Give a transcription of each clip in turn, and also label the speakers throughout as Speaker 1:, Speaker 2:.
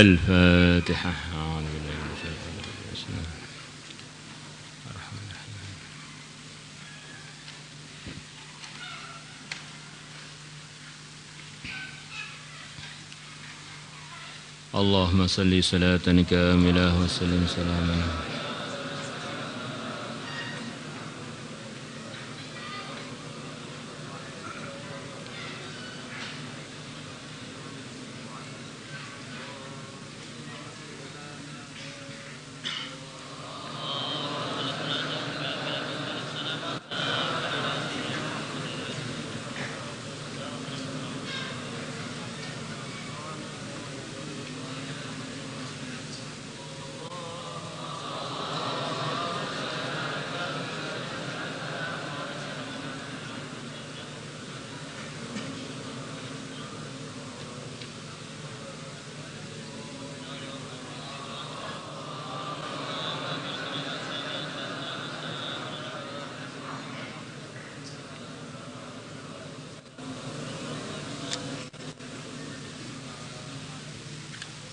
Speaker 1: الفاتحة. اللهم صل صلاة كاملة وسلم سلاما.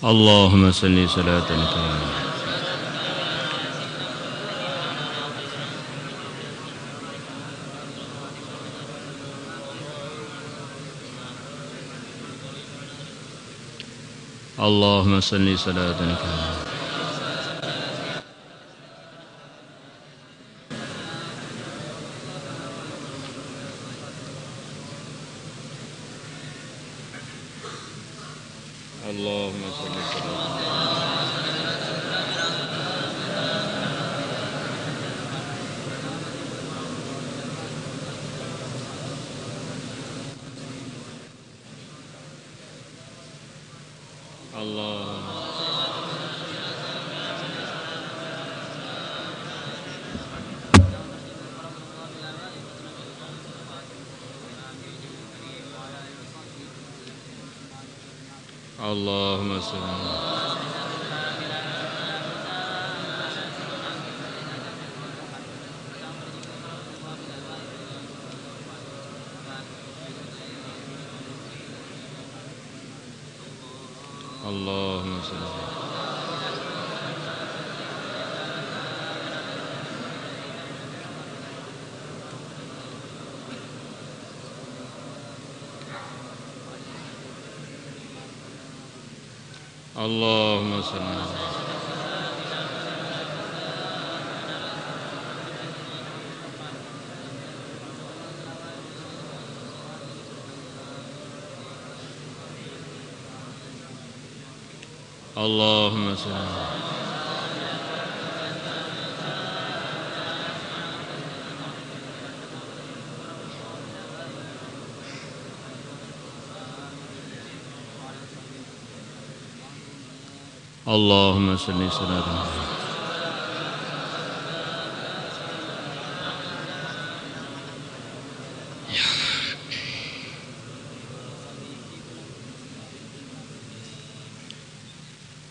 Speaker 1: اللهم صل صلاة كاملة. اللهم صل صلاة كاملة. اللهم صل اللهم صل. اللهم صل. اللهم صل. اللهم صل. اللهم صل صلاة.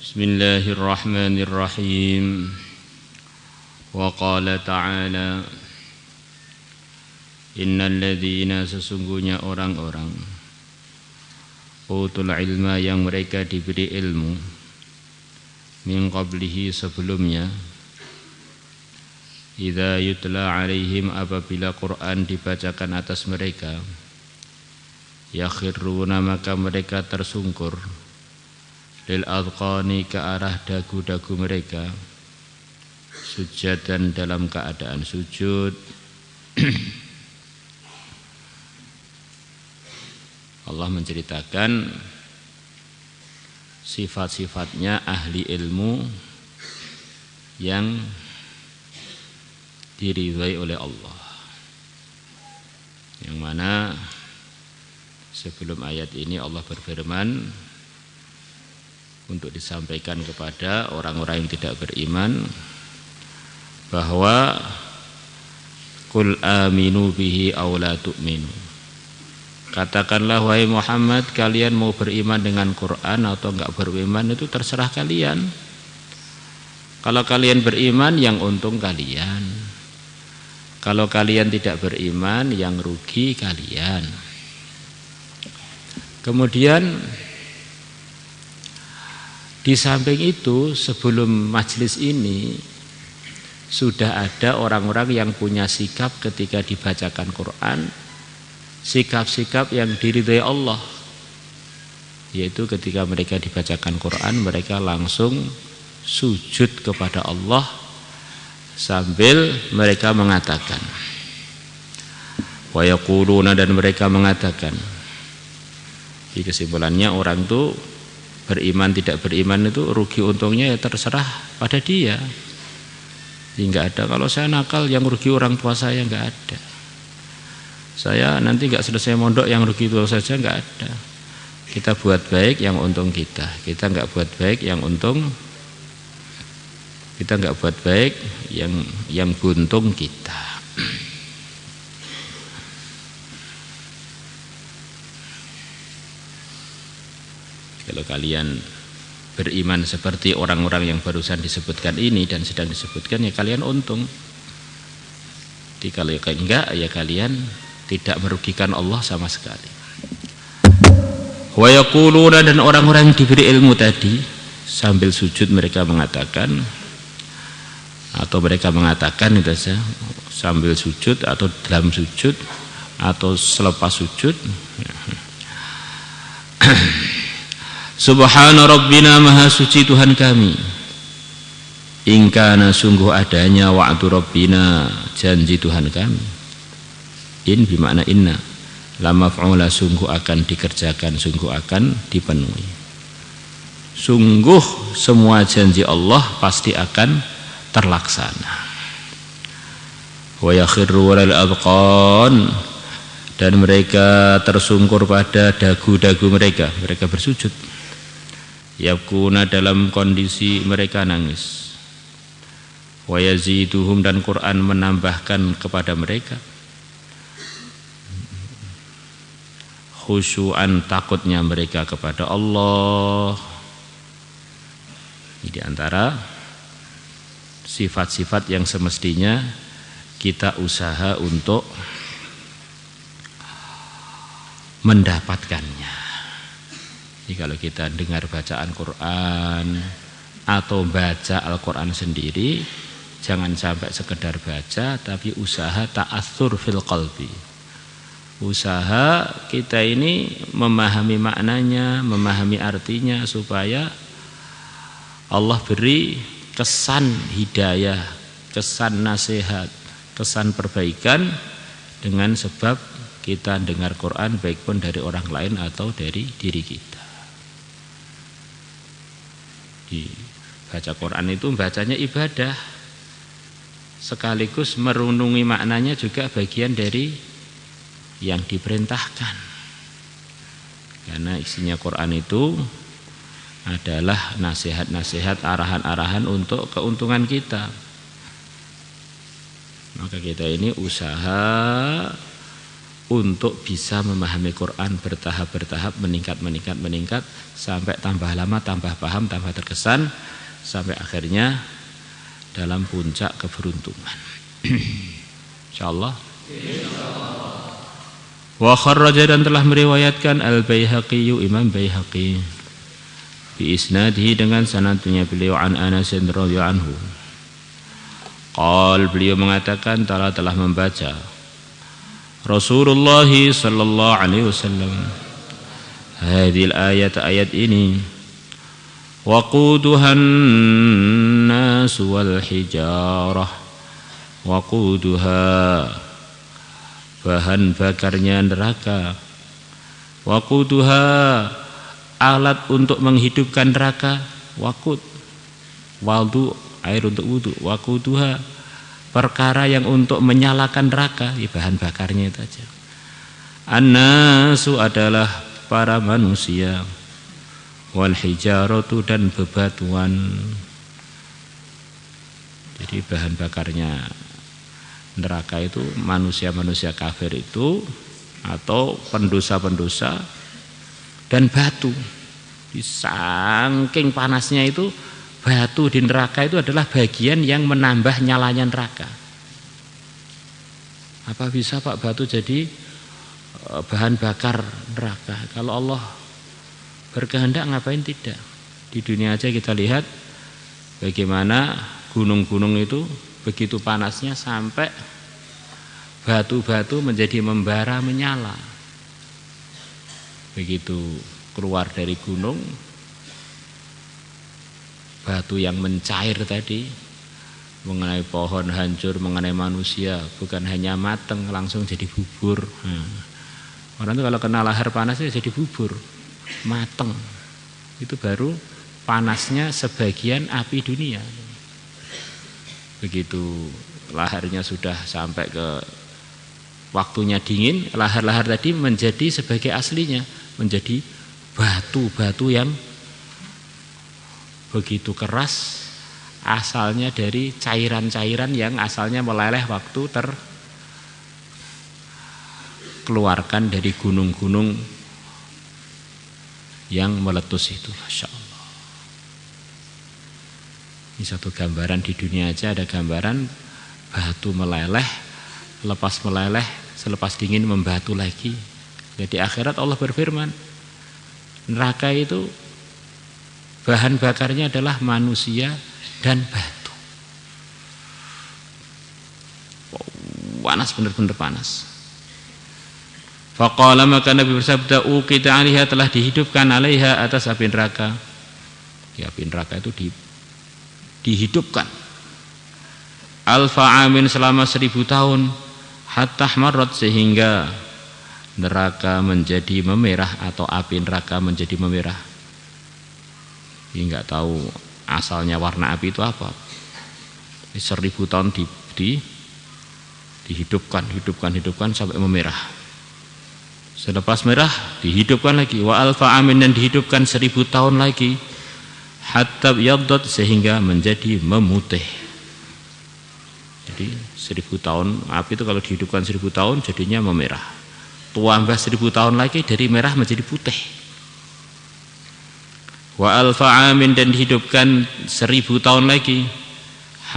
Speaker 1: بسم الله الرحمن الرحيم. وقال تعالى Innal ladzina sesungguhnya orang-orang utul ilma yang mereka diberi ilmu min qablihi sebelumnya idza yutla alaihim apabila Quran dibacakan atas mereka yakhiruna maka mereka tersungkur lil adqani ke arah dagu-dagu mereka sujadan dalam keadaan sujud. Allah menceritakan sifat-sifatnya ahli ilmu yang diridhai oleh Allah, yang mana sebelum ayat ini Allah berfirman untuk disampaikan kepada orang-orang yang tidak beriman bahwa qul aminu bihi aw la tu'minu, katakanlah wahai Muhammad, kalian mau beriman dengan Quran atau enggak beriman itu terserah kalian. Kalau kalian beriman yang untung kalian, kalau kalian tidak beriman yang rugi kalian. Kemudian Di samping itu, sebelum majelis ini sudah ada orang-orang yang punya sikap ketika dibacakan Quran, sikap-sikap yang diridhai Allah, yaitu ketika mereka dibacakan Quran mereka langsung sujud kepada Allah sambil mereka mengatakan, wa yaquluna, dan mereka mengatakan. Di kesimpulannya orang itu beriman tidak beriman itu rugi untungnya ya terserah pada dia. Enggak ada, kalau saya nakal yang rugi orang tua saya, enggak ada. Saya nanti enggak selesai mondok yang rugi itu saja, enggak ada. Kita buat baik yang untung kita. Kita enggak buat baik yang untung. Kita enggak buat baik yang buntung kita. Kalau kalian beriman seperti orang-orang yang barusan disebutkan ini dan sedang disebutkan, ya kalian untung. Jadi kalau enggak, ya kalian tidak merugikan Allah sama sekali. Wa yaquluna, dan orang-orang yang diberi ilmu tadi sambil sujud mereka mengatakan, atau mereka mengatakan itu saja, sambil sujud atau dalam sujud atau selepas sujud, Subhana Rabbina, maha suci Tuhan kami, ingkana sungguh adanya wa'du Rabbina, janji Tuhan kami. In bimakna inna, lama fa'ula, sungguh akan dikerjakan, sungguh akan dipenuhi. Sungguh semua janji Allah pasti akan terlaksana. Wa yakhiru walal adqan, dan mereka tersungkur pada dagu-dagu mereka, mereka bersujud. Yabkuna, dalam kondisi mereka nangis. Wa yaziduhum, dan Quran menambahkan kepada mereka khusyu'an, takutnya mereka kepada Allah. Ini di antara sifat-sifat yang semestinya kita usaha untuk mendapatkannya. Jadi kalau kita dengar bacaan Quran atau baca Al-Quran sendiri, jangan sampai sekedar baca, tapi usaha ta'athur fil qalbi. Usaha kita ini memahami maknanya, memahami artinya, supaya Allah beri kesan hidayah, kesan nasihat, kesan perbaikan dengan sebab kita dengar Quran, baik pun dari orang lain atau dari diri kita. Baca Quran itu bacanya ibadah, sekaligus merenungi maknanya juga bagian dari yang diperintahkan. Karena isinya Quran itu adalah nasihat-nasihat, arahan-arahan untuk keuntungan kita. Maka kita ini usaha untuk bisa memahami Quran bertahap-bertahap, meningkat sampai tambah lama, tambah paham, tambah terkesan, sampai akhirnya dalam puncak keberuntungan. Insyaallah. Wa kharraja, dan telah meriwayatkan Al-Baihaqi, Imam Baihaqi, bi isnadihi, dengan sanadnya beliau, an Anas radhiyallahu anhu. Beliau mengatakan, telah membaca Rasulullah sallallahu alaihi wasallam hadhil ayat ini, waquduhan nas wal hijarah, waquduha, bahan bakarnya neraka, waquduha, alat untuk menghidupkan neraka, waqud, wudu, air untuk wudu, waquduha, perkara yang untuk menyalakan neraka, ya bahan bakarnya itu aja. An-nasu, adalah para manusia, wal hijaratu, dan bebatuan. Jadi bahan bakarnya neraka itu manusia-manusia kafir itu, atau pendosa-pendosa, dan batu. Di saking panasnya itu, batu di neraka itu adalah bagian yang menambah nyalanya neraka. Apa bisa Pak batu jadi bahan bakar neraka? Kalau Allah berkehendak, ngapain tidak? Di dunia aja kita lihat bagaimana gunung-gunung itu begitu panasnya sampai batu-batu menjadi membara menyala. Begitu keluar dari gunung, batu yang mencair tadi mengenai pohon hancur, mengenai manusia, bukan hanya mateng, langsung jadi bubur. Orang itu kalau kena lahar panas itu jadi bubur, mateng. Itu baru panasnya sebagian api dunia. Begitu laharnya sudah sampai ke waktunya dingin, lahar-lahar tadi menjadi sebagai aslinya, menjadi batu-batu yang begitu keras, asalnya dari cairan-cairan yang asalnya meleleh waktu terkeluarkan dari gunung-gunung yang meletus itu. Masya Allah. Ini satu gambaran. Di dunia aja ada gambaran batu meleleh, lepas meleleh, selepas dingin membatu lagi. Jadi akhirat Allah berfirman, neraka itu bahan bakarnya adalah manusia dan batu. Panas, benar-benar panas. Faqala, maka Nabi bersabda, uqita 'alaiha, telah dihidupkan 'alaiha, atas api neraka. Ya, api neraka itu dihidupkan alfa amin, selama 1000 tahun, hatta ahmarat, sehingga neraka menjadi memerah atau api neraka menjadi memerah. Ini enggak tahu asalnya warna api itu apa. 1000 tahun dihidupkan sampai memerah. Selepas merah dihidupkan lagi, wa alfa amin, dan dihidupkan 1000 tahun lagi, hatta yaddat, sehingga menjadi memutih. Jadi 1000 tahun api itu kalau dihidupkan 1000 tahun jadinya memerah. Tambah 1000 tahun lagi dari merah menjadi putih. Wa alfa amin, dan dihidupkan 1000 tahun lagi,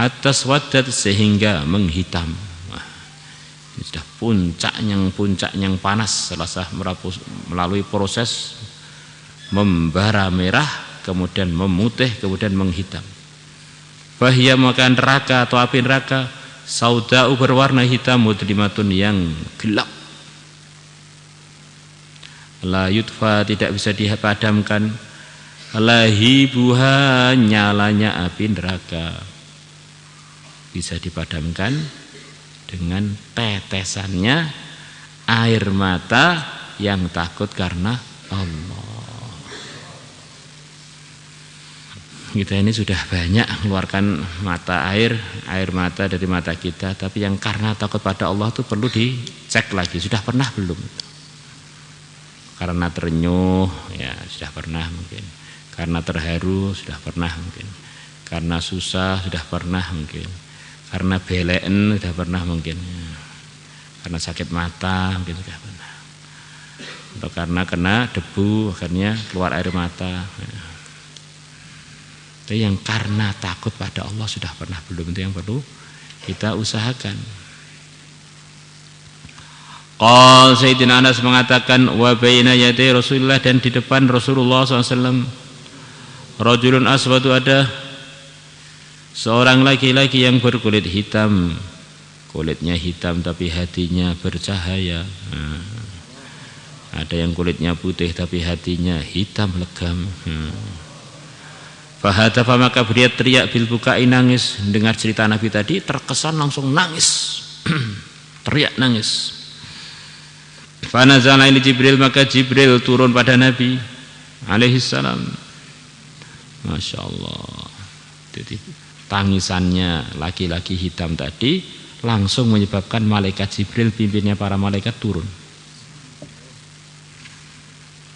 Speaker 1: hatta swaddat, sehingga menghitam. Ini sudah puncak yang panas setelah melalui proses membara merah, kemudian memutih, kemudian menghitam. Bahya, maka neraka atau api neraka, sauda'u, berwarna hitam, mudlimatun, yang gelap. La yudfa, tidak bisa dipadamkan, lahibuha, nyalanya api neraka. Bisa dipadamkan dengan tetesannya air mata yang takut karena Allah. Kita ini sudah banyak mengeluarkan air mata dari mata kita, tapi yang karena takut pada Allah itu perlu dicek lagi, sudah pernah belum? Karena terenyuh, ya sudah pernah mungkin. Karena terharu, sudah pernah mungkin. Karena susah, sudah pernah mungkin. Karena belen, sudah pernah mungkin. Karena sakit mata, mungkin sudah pernah. Atau karena kena debu, akhirnya keluar air mata. Tapi yang karena takut pada Allah sudah pernah belum, itu yang perlu kita usahakan. Qal, Sayyidina Anas mengatakan, wa baina yaday Rasulullah, dan di depan Rasulullah SAW, rajulun aswadu, ada seorang laki-laki yang berkulit hitam. Kulitnya hitam tapi hatinya bercahaya. Ada yang kulitnya putih tapi hatinya hitam legam. Fahadafa, maka beliau teriak, bil bukai, nangis. Dengar cerita Nabi tadi terkesan langsung nangis. Teriak nangis. Fanazala ini Jibril, maka Jibril turun pada Nabi alaihi salam. Masya Allah. Jadi tangisannya laki-laki hitam tadi langsung menyebabkan malaikat Jibril, pimpinnya para malaikat, turun.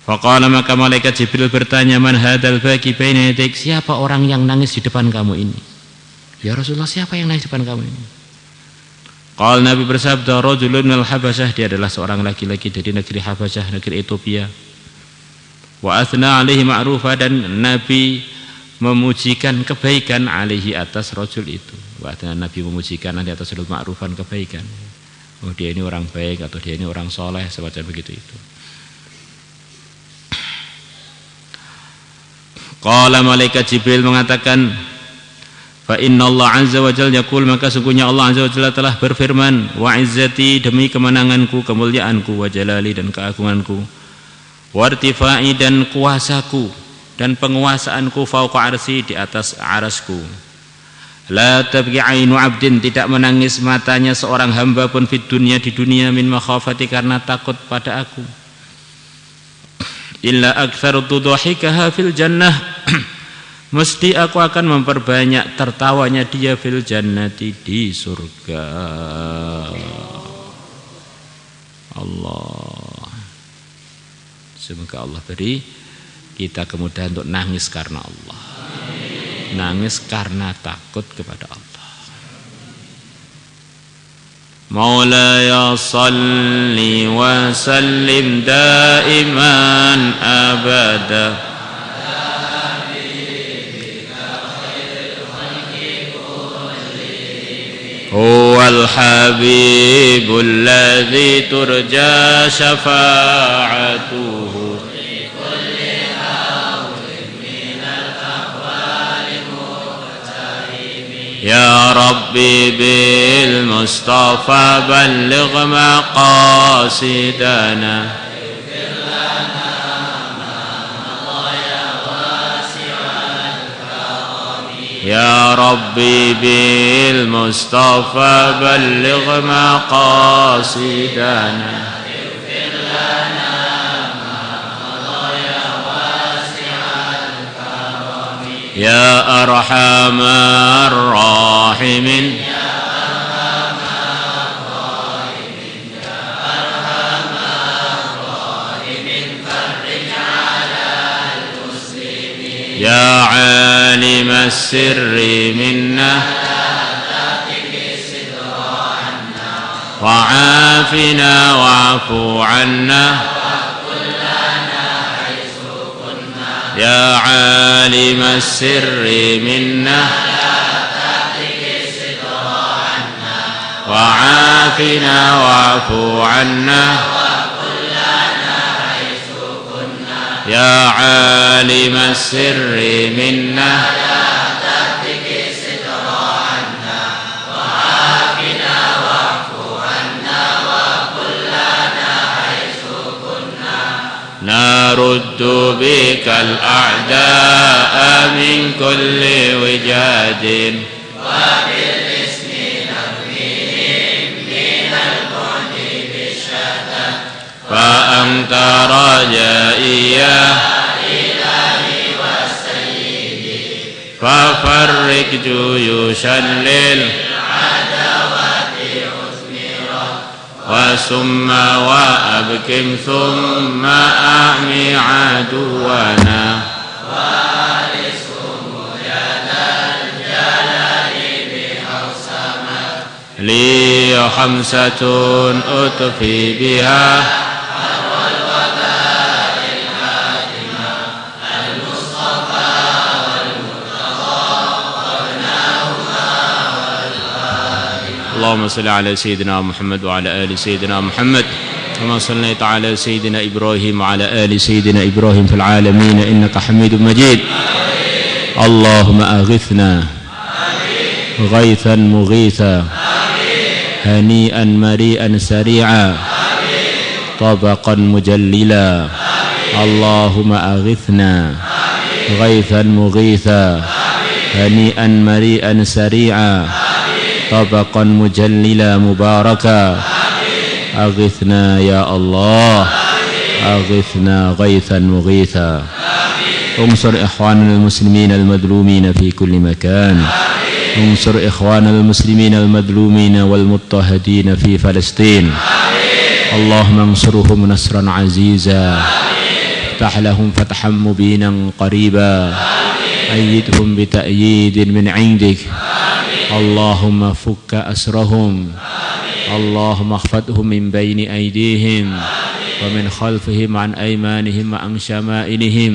Speaker 1: Faqala, maka malaikat Jibril bertanya, man hadal baki baina yadik, siapa orang yang nangis di depan kamu ini? Ya Rasulullah, siapa yang nangis di depan kamu ini? Qala, Nabi bersabda, rajulun minal Habasyah, dia adalah seorang laki-laki dari negeri Habasyah, negeri Ethiopia. Wa athna alaihi ma'rufa, dan Nabi memujikan kebaikan alaihi, atas rajul itu. Wa athna, Nabi memujikan alaihi atas rajul ma'rufan, kebaikan. Oh, dia ini orang baik, atau dia ini orang soleh, semacam begitu itu. Qala malaikat Jibril mengatakan, fa inna Allah azza wa jalla yaqul, maka sungguhnya Allah azza wa jalla telah berfirman, wa izzati, demi kemenanganku, kemuliaanku, wa jalali, dan keagunganku, wa irtifai, dan kuasaku dan penguasaanku, fauqa arsi, di atas arasku. La tabghi ainu abdin, tidak menangis matanya seorang hamba pun di dunia min makhafati, karena takut pada aku. Illa aktsartu dhahikaha fil jannah, mesti aku akan memperbanyak tertawanya dia fil jannati, di surga. Allah, semoga Allah beri kita kemudahan untuk nangis karena Allah, nangis karena takut kepada Allah. Maulaya salli wa sallim daiman abada huwal habibul ladzi turja syafa'atuhu ya Rabbi bil Mustafa balligh maqasidana ya Rabbi bil Mustafa balligh maqasidana ya arhamar rahimin ya alimas sirri minna wa afina wa'fu anna ya alimas sirri minna wa afina wa'fu anna ya alimas sirri minna naruddu bikal a'da'a min kulli wijadin wa bil ismi nabihim minal bu'di bisyata fa anta rajaiya ilahi wa sayyidi fa farrik juyushan lil wa summa wa abkim thumma a'mi aduwana wa lisum yadal jalali bihawsama li khamsatun utfi biha اللهم صل على سيدنا محمد وعلى آل سيدنا محمد كما صليت على سيدنا إبراهيم وعلى آل سيدنا إبراهيم في العالمين إنك حميد مجيد. اللهم أغثنا غيثا مغيثا هنيئا مريئا سريعا طبقا مجللا. اللهم أغثنا غيثا مغيثا هنيئا مريئا سريعا طبقا مجللا مباركا. أغثنا يا الله أغثنا غيثا مغيثا. انصر إخواننا المسلمين المظلومين في كل مكان. انصر إخواننا المسلمين المظلومين والمضطهدين في فلسطين. اللهم انصرهم نصرا عزيزا. افتح لهم فتحا مبينا قريبا. أيدهم بتأييد من عندك. اللهم فك أسرهم. اللهم اخفضهم من بين أيديهم ومن خلفهم عن أيمانهم وعن شمائلهم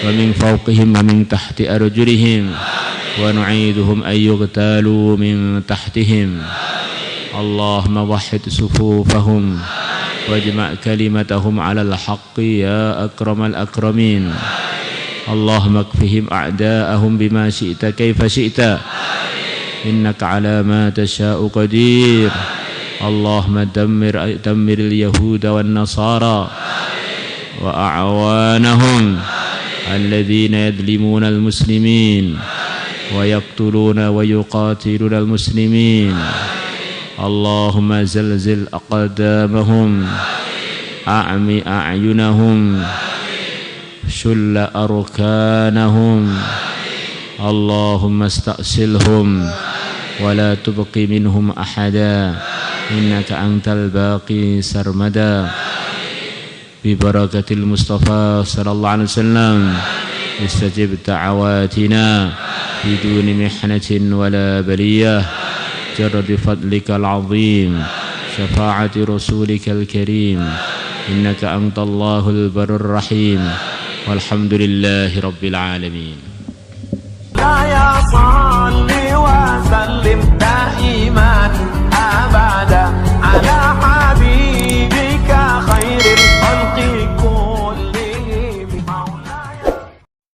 Speaker 1: ومن فوقهم ومن تحت أرجلهم ونعيدهم أن يغتالوا من تحتهم. اللهم وحد صفوفهم واجمع كلمتهم على الحق يا أكرم الأكرمين. اللهم اكفهم أعداءهم بما شئت كيف شئت إنك على ما تشاء قدير اللهم دمر اليهود والنصارى وأعوانهم الذين يظلمون المسلمين ويقتلون ويقاتلون المسلمين اللهم زلزل أقدامهم أعمي أعينهم شل أركانهم اللهم استأصلهم ولا تبق منهم أحدا إنك أنت الباقي سرمدا ببركة المصطفى صلى الله عليه وسلم استجب دعواتنا بدون محنة ولا بلية جرد فضلك العظيم شفاعة رسولك الكريم إنك أنت الله البر الرحيم والحمد لله رب العالمين
Speaker 2: يا صل وسلم دائما أبدا